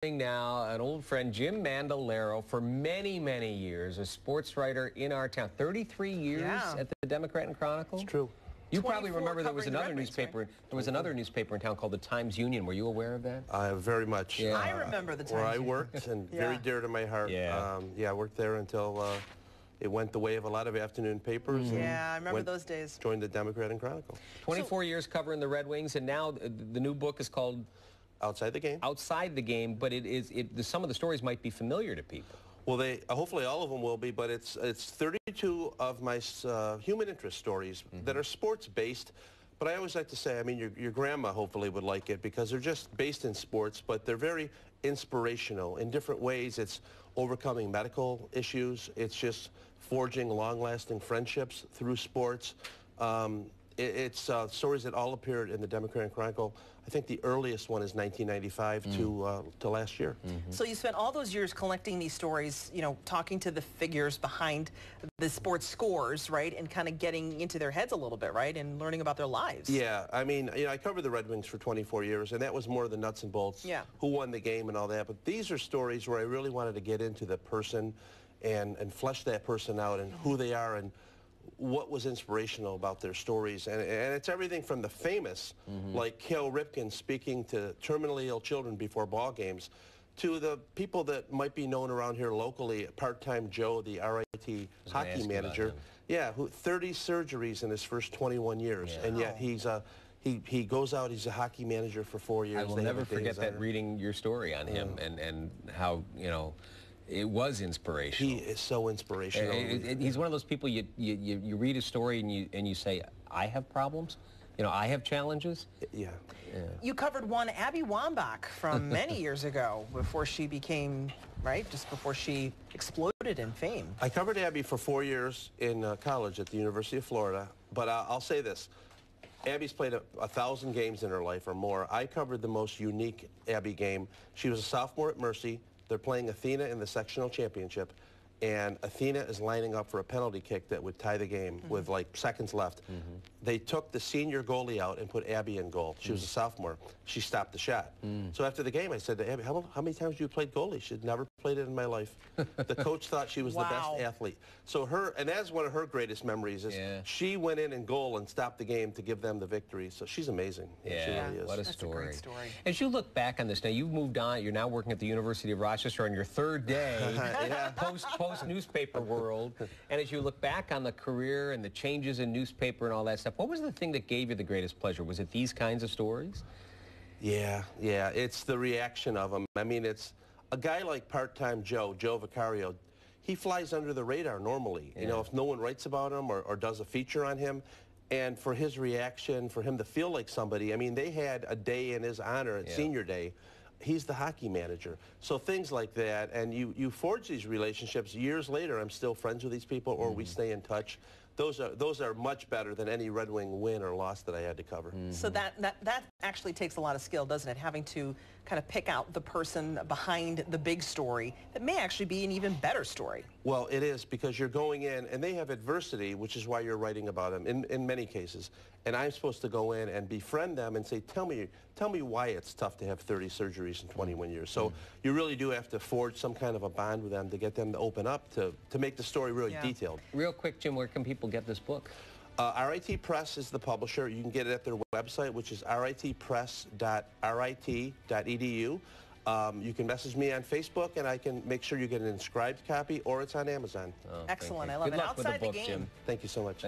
Now, an old friend, Jim Mandelaro, for many, many years, a sports writer in our town. 33 years at the Democrat and Chronicle? It's true. You probably remember there was another newspaper. Right? There was another newspaper in town called the Times-Union. Were you aware of that? Very much. Yeah. I remember the Times-Union. Where I worked, and very dear to my heart. I worked there until it went the way of a lot of afternoon papers. Yeah, I remember those days. Joined the Democrat and Chronicle. 24 years covering the Red Wings, and now the new book is called Outside the Game. Outside the Game, but some of the stories might be familiar to people. Well, hopefully all of them will be, but it's 32 of my human interest stories that are sports-based. But I always like to say, I mean, your grandma hopefully would like it because they're just based in sports, but they're very inspirational in different ways. It's overcoming medical issues. It's just forging long-lasting friendships through sports. It's stories that all appeared in the Democrat and Chronicle. I think the earliest one is 1995 to last year. So you spent all those years collecting these stories, you know, talking to the figures behind the sports scores, right, and kind of getting into their heads a little bit, right, and learning about their lives. Yeah, I mean, you know, I covered the Red Wings for 24 years, and that was more the nuts and bolts, who won the game and all that. But these are stories where I really wanted to get into the person and flesh that person out and who they are and what was inspirational about their stories. And it's everything from the famous, like Cal Ripken speaking to terminally ill children before ball games, to the people that might be known around here locally, Part-Time Joe, the RIT hockey manager. Yeah, who 30 surgeries in his first 21 years, and yet he goes out, he's a hockey manager for 4 years. I will never forget that reading your story on him and how, you know, it was inspirational. He is so inspirational. He's one of those people you read his story and you say, I have problems? You know, I have challenges? Yeah. You covered one Abby Wambach from many years ago before she became, just before she exploded in fame. I covered Abby for 4 years in college at the University of Florida, but I'll say this. Abby's played 1,000 games in her life or more. I covered the most unique Abby game. She was a sophomore at Mercy. They're playing Athena in the sectional championship, and Athena is lining up for a penalty kick that would tie the game with like seconds left. They took the senior goalie out and put Abby in goal. She was a sophomore. She stopped the shot. So after the game, I said to Abby, how many times have you played goalie? She'd never played it in my life. The coach thought she was the best athlete. So and that's one of her greatest memories is she went in goal and stopped the game to give them the victory. So she's amazing. Yeah, she really is. What a That's story. a great story. As you look back on this, now you've moved on. You're now working at the University of Rochester on your third day post newspaper world. And as you look back on the career and the changes in newspaper and all that stuff, what was the thing that gave you the greatest pleasure? Was it these kinds of stories? Yeah, it's the reaction of them. I mean, it's a guy like Part-Time Joe Vicario. He flies under the radar normally. You know, if no one writes about him or does a feature on him, and for his reaction, for him to feel like somebody, I mean, they had a day in his honor at senior day. He's the hockey manager. So things like that, and you forge these relationships. Years later, I'm still friends with these people, or we stay in touch. Those are much better than any Red Wing win or loss that I had to cover. So that actually takes a lot of skill, doesn't it? Having to kind of pick out the person behind the big story that may actually be an even better story. Well, it is, because you're going in, and they have adversity, which is why you're writing about them in many cases. And I'm supposed to go in and befriend them and say, tell me why it's tough to have 30 surgeries in 21 years. So you really do have to forge some kind of a bond with them to get them to open up, to make the story really detailed. Real quick, Jim, where can people get this book? RIT Press is the publisher. You can get it at their website, which is ritpress.rit.edu. You can message me on Facebook, and I can make sure you get an inscribed copy, or it's on Amazon. Excellent. I love it. Good luck with the book, Jim. Jim. Thank you so much.